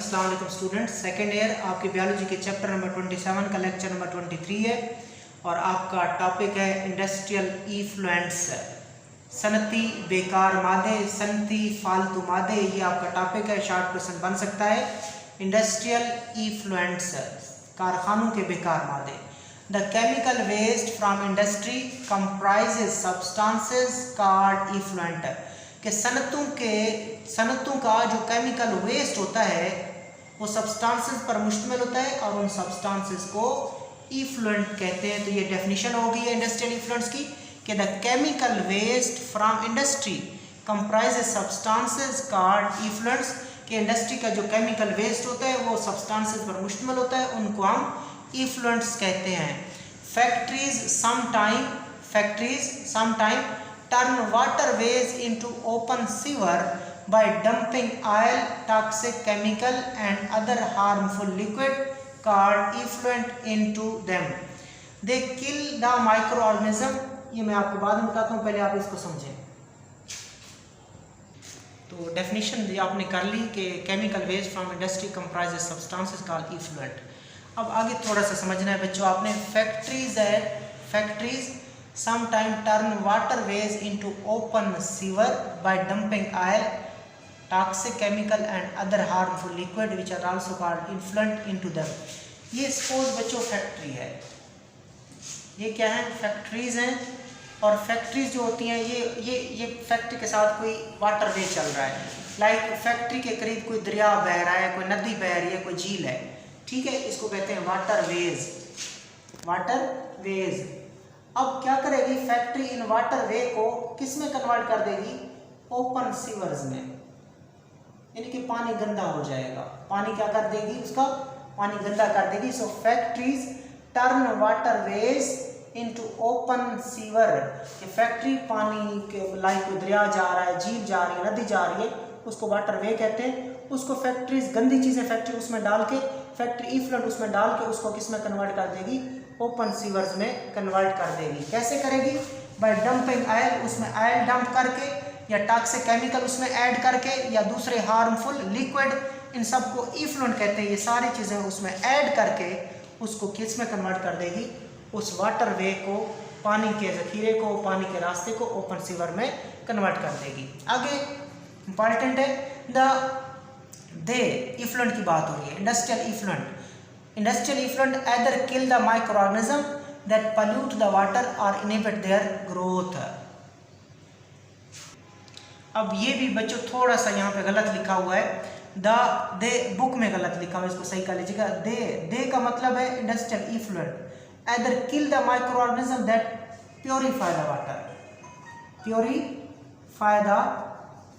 अस्सलाम वालेकुम students. Second year आपकी बायोलॉजी के चैप्टर नंबर 27 का लेक्चर नंबर 23 है और आपका टॉपिक है इंडस्ट्रियल इफ्लुएंस। सनती बेकार मादे, सनती फालतू मादे, ये आपका टॉपिक है। शॉर्ट क्वेश्चन बन सकता है। इंडस्ट्रियल इफ्लुएंस, कारखानों के बेकार मादे। The chemical waste from industry comprises substances called effluent, कि सनतों का जो केमिकल वेस्ट होता है वो सब्सटेंसेस पर मुश्तमिल होता है और उन सब्सटेंसेस को इफ्लुएंट कहते हैं। तो ये डेफिनेशन हो गई है इंडस्ट्रियल इफ्लुएंस की, कि the chemical waste from industry comprises substances called effluents, कि इंडस्ट्री का जो केमिकल वेस्ट होता है वो सब्सटेंसेस पर मुश्तमिल होता है, उनको हम इफ्लुएंट्स कहते हैं। Factories sometime turn waterways into open sewer by dumping oil, toxic chemical and other harmful liquid called effluent into them. They kill the microorganism. ये मैं आपको बाद में बताता हूँ, पहले आप इसको समझें। तो डेफिनेशन आपने कर ली कि chemical waste from industry comprises substances called effluent. अब आगे थोड़ा सा समझना है बच्चों आपने। Factories sometimes turn waterways into open sewer by dumping oil, toxic chemical and other harmful liquid which are also called effluent into them. ये suppose बच्चों फैक्ट्री है, ये क्या है? फैक्ट्रीज हैं। और फैक्ट्रीज जो होती हैं ये फैक्ट्री के साथ कोई वाटरवे चल रहा है। लाइक फैक्ट्री के करीब कोई दरिया बह रहा है, कोई नदी बह रही है, कोई झील है, ठीक है, इसको कहते हैं वाटरवेज। अब क्या करेगी फैक्ट्री इन वाटरवे को किस में कन्वर्ट कर देगी? ओपन सीवर्स में, यानी कि पानी गंदा हो जाएगा। पानी क्या कर देगी? उसका पानी गंदा कर देगी। So factories turn waterways into open sewer. ये फैक्ट्री पानी के लाइक दरिया जा रहा है, झील जा रही है, नदी जा रही है, उसको वाटरवे कहते हैं। उसको फैक्ट्रीज गंदी चीज़ें फैक्ट्री उसमें डाल के, फैक्ट्री इफ्लुएंट उसमें डाल के उसको किस में कन्वर्ट कर देगी? ओपन सीवर्स में कन्वर्ट कर देगी। कैसे करेगी? बाय डंपिंग ऑयल, उसमें ऑयल डंप करके, या टॉक्सिक केमिकल उसमें ऐड करके, या दूसरे हार्मफुल लिक्विड, इन सबको इफ्लुएंट कहते हैं। ये सारी चीज़ें उसमें ऐड करके उसको किस में कन्वर्ट कर देगी? उस वाटरवे को, पानी के ज़खीरे को, पानी के रास्ते को ओपन सीवर में कन्वर्ट कर देगी। आगे इंपॉर्टेंट है दे इफ्लुएंट की बात हो रही है। Industrial effluent either kill the microorganism that pollute the water or inhibit their growth. अब ये भी बच्चों थोड़ा सा यहाँ पे गलत लिखा हुआ है। दे बुक में गलत लिखा हुआ है, इसको सही कर लीजिएगा। दे का मतलब है industrial effluent either kill the microorganism that purify the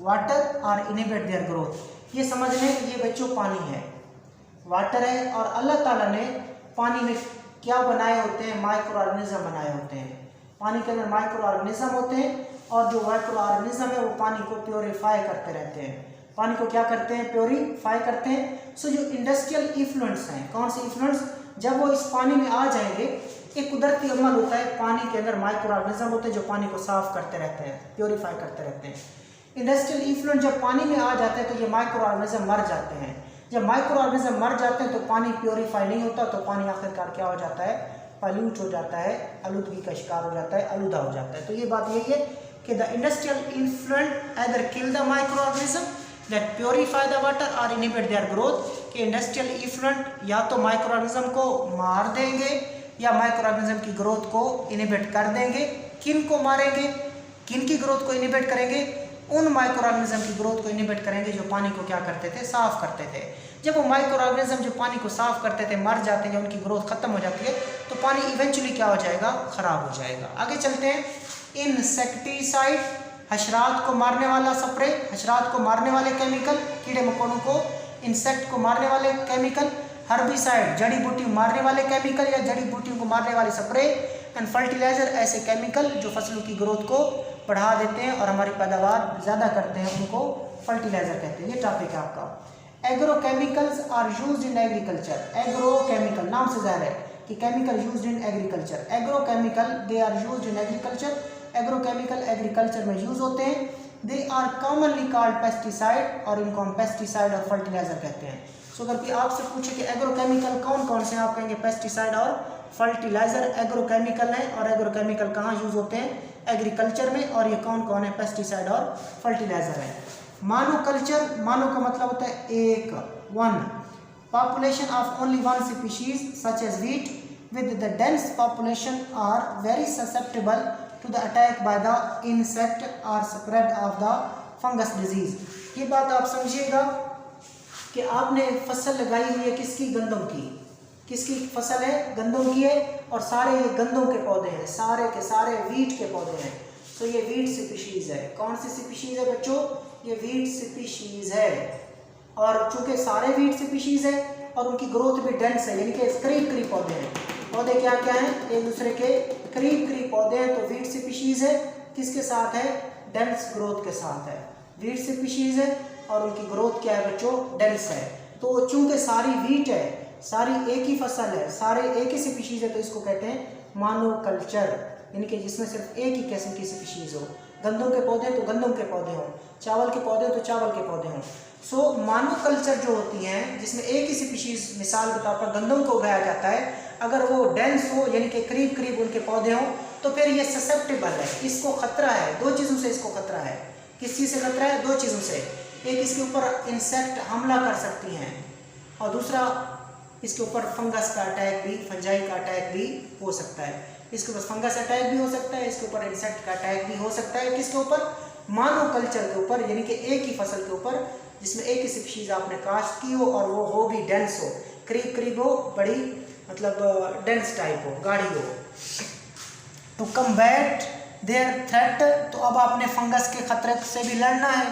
water or inhibit their growth. ये समझ लें कि ये बच्चों पानी है, वाटर है, और अल्लाह ताला ने पानी में क्या बनाए होते हैं? माइक्रो ऑर्गेनिज्म बनाए होते हैं। पानी के अंदर माइक्रो ऑर्गेनिज्म होते हैं, और जो माइक्रो ऑर्गेनिज्म है वो पानी को प्योरीफाई करते रहते हैं। पानी को क्या करते हैं? प्योरीफाई करते हैं। सो जो इंडस्ट्रियल इफ्लुएंट्स हैं, कौन से इफ्लुएंट्स? जब वो इस पानी में आ जाएंगे, एक कुदरती अमल होता है, पानी के अंदर माइक्रो ऑर्गेनिज्म होते हैं जो पानी को साफ करते रहते हैं, प्योरीफाई करते रहते हैं। इंडस्ट्रियल इफ्लुएंट जब पानी में आ जाते हैं तो ये माइक्रो ऑर्गेनिज्म मर जाते हैं। जब माइक्रो ऑर्गेनिज्म मर जाते हैं तो पानी प्योरीफाई नहीं होता, तो पानी आखिरकार क्या हो जाता है? पॉल्यूट हो जाता है, आलूदगी का शिकार हो जाता है, आलूदा हो जाता है। तो ये बात यही है कि the industrial effluent either kill the microorganism that purify the water or inhibit their growth, कि इंडस्ट्रियल इफ्लुएंट या तो माइक्रो ऑर्गेनिज्म को मार देंगे या माइक्रो ऑर्गेनिज्म की ग्रोथ को इनहिबिट कर देंगे। किन को मारेंगे? किन की ग्रोथ को इनहिबिट करेंगे? उन माइक्रो ऑर्गेनिज्म की ग्रोथ को इनहिबिट करेंगे जो पानी को क्या करते थे? साफ करते थे। जब वो माइक्रो ऑर्गेनिज्म जो पानी को साफ करते थे मर जाते हैं या उनकी ग्रोथ खत्म हो जाती है, तो पानी इवेंचुअली क्या हो जाएगा? खराब हो जाएगा। आगे चलते हैं। इंसेक्टिसाइड, हशरात को मारने वाला स्प्रे, हशरात को मारने वाले केमिकल, कीड़े मकोड़ों को, इंसेक्ट को मारने वाले केमिकल। हर्बिसाइड, जड़ी बूटी मारने वाले केमिकल या जड़ी बूटियों को मारने वाले स्प्रे। एंड फर्टिलाइजर, ऐसे केमिकल जो फसलों की ग्रोथ को बढ़ा देते हैं और हमारी पैदावार ज़्यादा करते हैं, उनको फर्टिलाइजर कहते हैं। ये टॉपिक है आपका। Agrochemicals are used in agriculture. Agrochemical नाम से जाहिर है कि chemical used in agriculture. Agrochemical they are used in agriculture. Agrochemical agriculture में यूज होते हैं। They are commonly called pesticide, और इनको हम पेस्टिसाइड और फर्टिलाइजर कहते हैं। सो अगर कोई आपसे पूछे कि एग्रोकेमिकल कौन कौन से हैं, आप कहेंगे पेस्टिसाइड और फर्टिलाइजर एग्रोकेमिकल हैं। और एग्रोकेमिकल कहाँ यूज होते हैं? एग्रीकल्चर में। और ये कौन कौन है? पेस्टिसाइड और फर्टिलाइजर है। मोनोकल्चर, मोनो का मतलब होता है एक, one, population of only one species such as wheat with the dense population are very susceptible to the attack by the insect or spread of the fungus disease। ये बात आप समझिएगा कि आपने फसल लगाई हुई है किसकी? गंदम की। किसकी फसल है? गंदम की है। और सारे ये गंदम के पौधे हैं, सारे के सारे वीट के पौधे हैं। तो ये वीट स्पीशीज है। कौन सी स्पीशीज है बच्चों? ये वीट स्पीशीज है। और चूंकि सारे वीट स्पीशीज है और उनकी ग्रोथ भी डेंस है, यानी कि करीब करीब पौधे हैं। पौधे क्या क्या हैं? एक दूसरे के करीब करीब पौधे हैं। तो वीट स्पीशीज है, किसके साथ है? डेंस ग्रोथ के साथ है। वीट स्पीशीज है और उनकी ग्रोथ क्या है बच्चों? डेंस है। तो चूंकि सारी वीट है, सारी एक ही फसल है, सारे एक ही स्पीशीज है, तो इसको कहते हैं मोनोकल्चर, यानी कि जिसमें सिर्फ एक ही किस्म की स्पीशीज हो। गंदम के पौधे तो गंदम के पौधे हों, चावल के पौधे तो चावल के पौधे हों। सो मोनोकल्चर जो होती हैं, जिसमें एक ही स्पीशीज, मिसाल के तौर पर गंदम को उगाया जाता है, अगर वो डेंस हो यानी कि करीब करीब उनके पौधे हों, तो फिर ये ससेप्टेबल है, इसको खतरा है। दो चीज़ों से इसको खतरा है। किस चीज़ से खतरा है? दो चीज़ों से। एक, इसके ऊपर इंसेक्ट हमला कर सकती हैं, और दूसरा, इसके ऊपर फंगस का अटैक भी, फंजाई का अटैक भी हो सकता है। इसके ऊपर फंगस अटैक भी हो सकता है, इसके ऊपर इंसेक्ट का अटैक भी हो सकता है। किसके ऊपर? मोनोकल्चर के ऊपर, यानी कि एक ही फसल के ऊपर, जिसमें एक ही स्पीशीज आपने काश्त की हो और वो हो भी डेंस हो, करीब करीब हो, बड़ी मतलब डेंस टाइप हो, गाढ़ी हो। टू कम्बैट देयर थ्रेट, तो अब आपने फंगस के खतरे से भी लड़ना है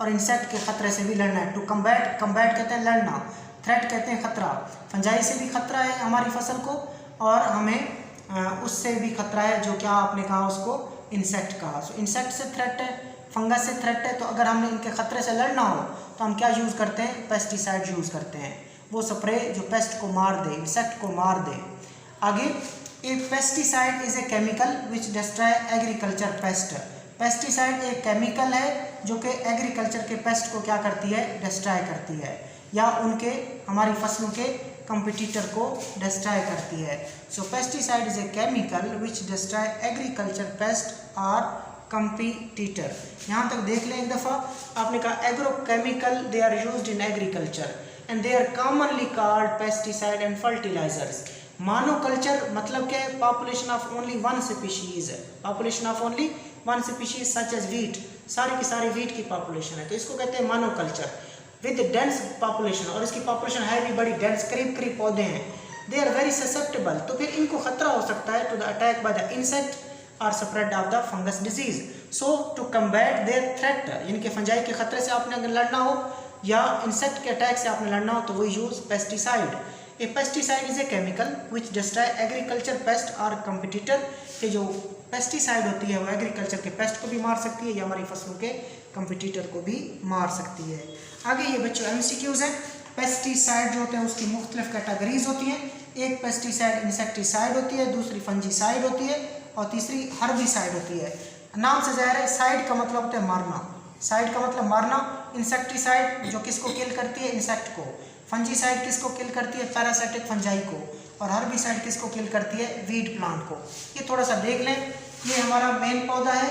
और इंसेक्ट के खतरे से भी लड़ना है। टू कम्बैट, कम्बैट कहते हैं लड़ना, थ्रेट कहते हैं खतरा। फंजाई से भी खतरा है हमारी फसल को, और हमें उससे भी खतरा है, जो क्या आपने कहा उसको? इंसेक्ट कहा। सो इंसेक्ट से थ्रेट है, फंगस से थ्रेट है। तो अगर हमने इनके खतरे से लड़ना हो तो हम क्या यूज़ करते हैं? पेस्टिसाइड यूज़ करते हैं, वो स्प्रे जो पेस्ट को मार दे, इंसेक्ट को मार दे। आगे, a pesticide is a chemical which destroy agriculture pest. Pesticide एक केमिकल है जो कि एग्रीकल्चर के पेस्ट को क्या करती है? डिस्ट्रॉय करती है, या उनके, हमारी फसलों के कंपटीटर को डिस्ट्रॉय करती है। So pesticide is a chemical which destroy agriculture pest और कंपटीटर। यहाँ तक देख लें एक दफ़ा। आपने कहा agrochemical they are used in agriculture and they are commonly called pesticide and fertilisers. Monoculture मतलब क्या है? Population of only one species है, population of only one species such as wheat, सारी की सारी वीट की पॉपुलेशन है, तो इसको कहते हैं मोनोकल्चर। विद डेंस पॉपुलेशन, और इसकी पॉपुलेशन है भी बड़ी डेंस, करीब करीब पौधे हैं। दे आर वेरी ससेप्टेबल, तो फिर इनको खतरा हो सकता है to the attack by the insect और spread of the fungus disease. So to combat their threat, यानी कि फंजाई के खतरे से आपने अगर लड़ना हो या इंसेक्ट के अटैक से आपने लड़ना हो, तो वो use pesticide. A pesticide is a chemical which destroy agriculture pest और कंपटीटर। ये जो पेस्टिसाइड होती है वो एग्रीकल्चर के पेस्ट को भी मार सकती है या हमारी फसलों के कंपटीटर को भी मार सकती है। आगे ये बच्चों एमसीक्यूज हैं। पेस्टिसाइड जो होते हैं उसकी मुख्तलिफ कैटेगरीज होती हैं। एक पेस्टिसाइड इंसेक्टिसाइड होती है, दूसरी फंजीसाइड होती है, और तीसरी हर्बिसाइड होती है। नाम से ज़ाहिर है, साइड का मतलब होता है मारना, साइड का मतलब मारना। इंसेक्टिसाइड जो किसको किल करती है? इंसेक्ट को। फंजीसाइड किसको किल करती है? पैरासाइटिक फंजाई को। और हर्बिसाइड किसको किल करती है? वीड प्लांट को। ये थोड़ा सा देख लें। ये हमारा मेन पौधा है,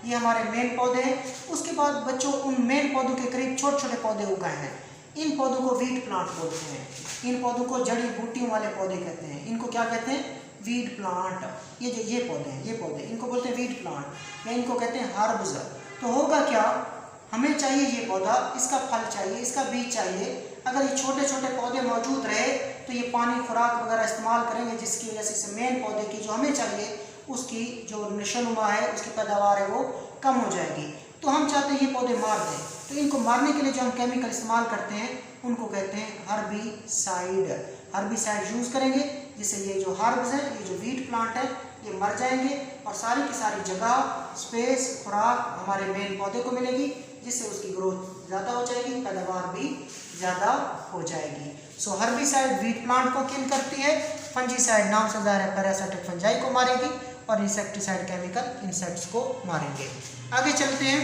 ये हमारे मेन पौधे हैं। उसके बाद बच्चों उन मेन पौधों के करीब छोटे छोटे पौधे उगाए हैं। इन पौधों को वीड प्लांट बोलते हैं। इन पौधों को जड़ी बूटियों वाले पौधे कहते हैं। इनको क्या कहते हैं? Weed plant. ये जो ये पौधे हैं, ये पौधे, इनको बोलते हैं वीड प्लांट, या इनको कहते हैं हर्ब्स। तो होगा क्या, हमें चाहिए ये पौधा, इसका फल चाहिए, इसका बीज चाहिए। अगर ये छोटे छोटे पौधे मौजूद रहे तो ये पानी, खुराक वगैरह इस्तेमाल करेंगे, जिसकी वजह से इस मेन पौधे की जो हमें चाहिए उसकी जो नशोनुमा है, उसकी पैदावार है, वो कम हो जाएगी। तो हम चाहते हैं ये पौधे मार दें, तो इनको मारने के लिए जो हम केमिकल इस्तेमाल करते हैं उनको कहते हैं हर्बिसाइड। हर्बिसाइड यूज़ करेंगे जिससे ये जो हर्ब्स हैं, ये जो वीट प्लांट है, ये मर जाएंगे और सारी की सारी जगह, स्पेस, खुराक हमारे मेन पौधे को मिलेगी, जिससे उसकी ग्रोथ ज़्यादा हो जाएगी, पैदावार भी ज़्यादा हो जाएगी। सो हर्बिसाइड वीट प्लांट को किल करती है, फंजीसाइड नाम से ज़ाहिर है पैरासाइटिक फंजाई को मारेगी, और इंसेक्टिसाइड केमिकल इंसेक्ट्स को मारेंगे। आगे चलते हैं।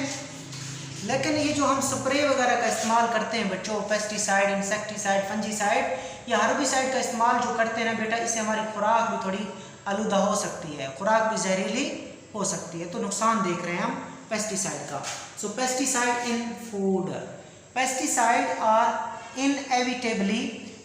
लेकिन ये जो हम स्प्रे वगैरह का इस्तेमाल करते हैं बच्चों, पेस्टिसाइड, इंसेक्टिसाइड, फंजीसाइड या हर्बिसाइड का इस्तेमाल जो करते हैं ना बेटा, इससे हमारी खुराक भी थोड़ी आलूदा हो सकती है, खुराक भी जहरीली हो सकती है। तो नुकसान देख रहे हैं हम पेस्टिसाइड का। So pesticide in food, pesticide are inevitably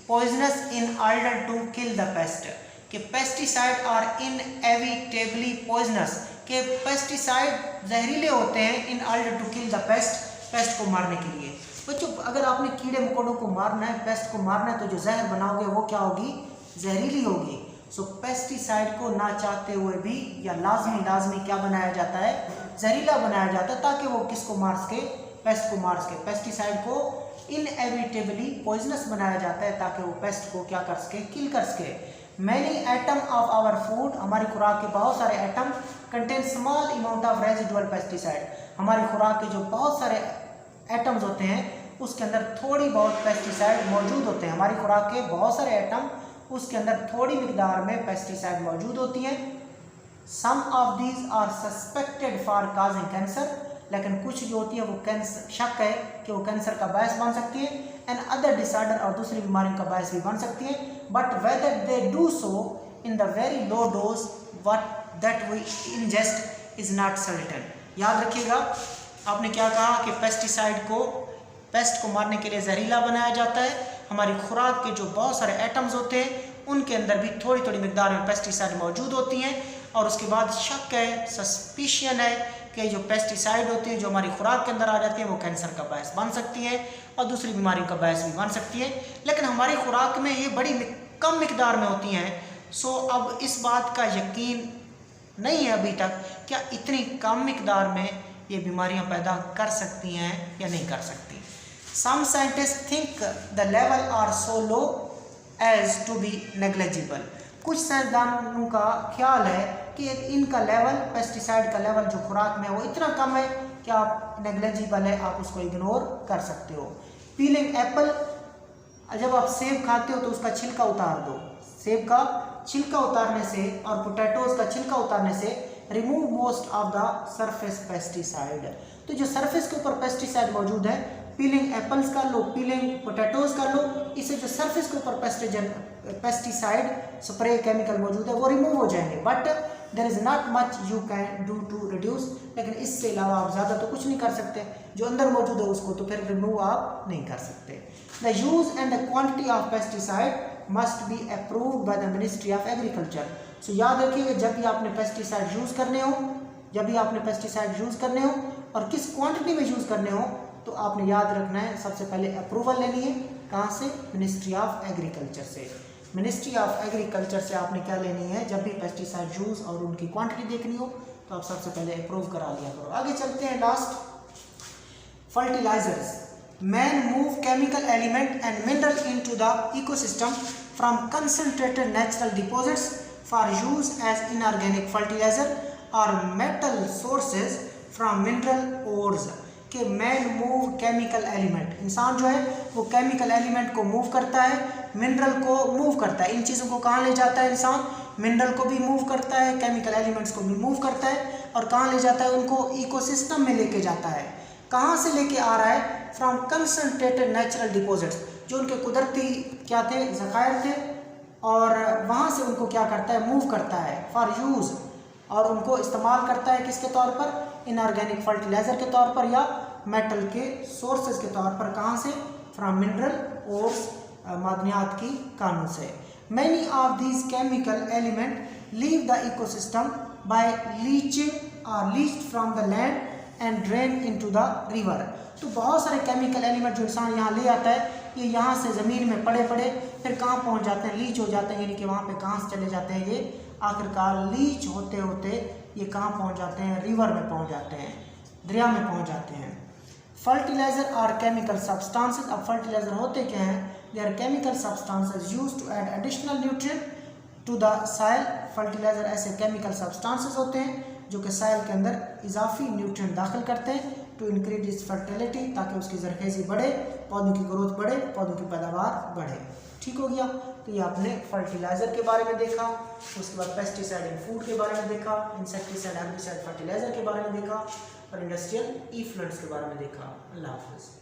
poisonous in order to kill the pest, कि पेस्टिसाइड आर इनएविटेबली पॉइजनस, के पेस्टिसाइड जहरीले होते हैं in order to kill the pest, pest को मारने के लिए। बच्चों अगर आपने कीड़े मकोड़ों को मारना है, पेस्ट को मारना है, तो जो जहर बनाओगे वो क्या होगी, जहरीली होगी। सो पेस्टिसाइड को ना चाहते हुए भी या लाजमी क्या बनाया जाता है, जहरीला बनाया जाता है, ताकि वो किसको मार सके, पेस्ट को मार सके। पेस्टिसाइड को इनएविटेबली पॉइजनस बनाया जाता है ताकि वो पेस्ट को क्या कर सके, किल कर सके। Many items of our food, हमारी खुराक के बहुत सारे items contain small amount of residual pesticide, हमारी खुराक के जो बहुत सारे एटम्स होते हैं उसके अंदर थोड़ी बहुत पेस्टिसाइड मौजूद होते हैं। हमारी खुराक के बहुत सारे एटम उसके अंदर थोड़ी मिकदार में पेस्टिसाइड मौजूद होती हैं। Some of these are suspected for causing cancer, लेकिन कुछ जो होती है वो कैंसर, शक है कि वो कैंसर का बायस बन सकती है, एंड अदर डिसऑर्डर, और दूसरी बीमारियों का बायस भी बन सकती है। But whether they do so in the very low dose what that we ingest is not certain. याद रखिएगा, आपने क्या कहा कि पेस्टिसाइड को पेस्ट को मारने के लिए जहरीला बनाया जाता है। हमारी खुराक के जो बहुत सारे एटम्स होते हैं उनके अंदर भी थोड़ी थोड़ी मिकदार में पेस्टिसाइड मौजूद होती हैं, और उसके बाद शक है, सस्पिशन है कि जो पेस्टिसाइड होती है जो हमारी खुराक के अंदर आ जाती है वो कैंसर का बायस बन सकती है और दूसरी बीमारियों का बायस भी बन सकती है। लेकिन हमारी खुराक में ये बड़ी कम मिकदार में होती हैं। सो अब इस बात का यकीन नहीं है अभी तक क्या इतनी कम मिकदार में ये बीमारियां पैदा कर सकती हैं या नहीं कर सकती। Some scientist think the level are so low as to be negligible, कुछ साइंसदानों का ख्याल है कि इनका लेवल, पेस्टिसाइड का लेवल जो खुराक में है वो इतना कम है कि आप नेग्लिजिबल है, आप उसको इग्नोर कर सकते हो। पीलिंग एप्पल, जब आप सेब खाते हो तो उसका छिलका उतार दो, सेब का छिलका उतारने से और पोटैटोज का छिलका उतारने से remove most of the surface pesticide. तो जो सरफेस के ऊपर पेस्टिसाइड मौजूद है, पीलिंग एप्पल्स कर लो, पीलिंग पोटैटोज कर लो, इससे जो सरफेस के ऊपर पेस्टिसाइड स्प्रे केमिकल मौजूद है वो रिमूव हो जाएंगे। But there is not much you can do to reduce, लेकिन इससे अलावा आप ज़्यादा तो कुछ नहीं कर सकते, जो अंदर मौजूद है उसको तो फिर रिमूव आप नहीं कर सकते। The use and the quantity of pesticide must be approved by the ministry of agriculture. So याद रखिएगा, जब भी आपने पेस्टिसाइड यूज़ करने हो, जब भी आपने पेस्टिसाइड यूज़ करने हो और किस क्वांटिटी में यूज़ करने हो, तो आपने याद रखना है सबसे पहले अप्रूवल लेनी है। कहाँ से? मिनिस्ट्री ऑफ एग्रीकल्चर से। मिनिस्ट्री ऑफ एग्रीकल्चर से आपने क्या लेनी है, जब भी पेस्टिसाइड यूज़ और उनकी क्वांटिटी देखनी हो तो आप सबसे पहले अप्रूव करा लिया करो। आगे चलते हैं, last fertilisers. Man move chemical element and mineral into the ecosystem from concentrated natural deposits for use as inorganic fertiliser और metal sources from mineral ores. कि मैन मूव केमिकल एलिमेंट, इंसान जो है वो केमिकल एलिमेंट को move करता है, mineral को मूव करता है। इन चीज़ों को कहाँ ले जाता है इंसान? मिनरल को भी मूव करता है, केमिकल एलिमेंट्स को भी मूव करता है, और कहाँ ले जाता है उनको? इकोसिस्टम में लेके जाता है। कहाँ से लेके आ रहा है? फ्रॉम कंसंट्रेटेड नेचुरल डिपॉजिट्स, जो उनके कुदरती क्या थे, ज़खायर थे, और वहाँ से उनको क्या करता है? मूव करता है फॉर यूज़, और उनको इस्तेमाल करता है किसके तौर पर? इनऑर्गेनिक फर्टिलाइजर के तौर पर या मेटल के सोर्सेज के तौर पर। कहाँ से? फ्रॉम मिनरल और मादनियात की कानों से। Many of these chemical element leave the ecosystem by leaching और leached from the land and drain into the river. तो बहुत सारे केमिकल एलिमेंट जो इंसान यहाँ ले आता है, ये यहाँ से ज़मीन में पड़े पड़े फिर कहाँ पहुँच जाते हैं? लीच हो जाते हैं, यानी कि वहाँ पे कहाँ से चले जाते हैं? ये आखिरकार लीच होते होते ये कहाँ पहुँच जाते हैं? रिवर में पहुँच जाते हैं, दरिया में पहुँच जाते हैं। फर्टिलाइजर और केमिकल सब्सटेंसेस, अब फर्टिलाइजर होते क्या हैं? They are chemical substances used to add additional nutrient to the soil. Fertilizer ऐसे केमिकल सब्सटेंसेस होते हैं जो कि सॉइल के अंदर इजाफी न्यूट्रिएंट दाखिल करते हैं टू इंक्रीज इट्स फर्टिलिटी, ताकि उसकी जरखेज़ी बढ़े, पौधों की ग्रोथ बढ़े, पौधों की पैदावार बढ़े। ठीक हो गया। तो ये आपने फर्टिलाइज़र के बारे में देखा, उसके बाद पेस्टिसाइड इन फूड के बारे में देखा, इंसेक्टिसाइड, हेर्बिसाइड, फर्टिलाइज़र के बारे में देखा और इंडस्ट्रियल इफ्लुएंस के बारे में देखा। अल्लाह हाफ़िज़।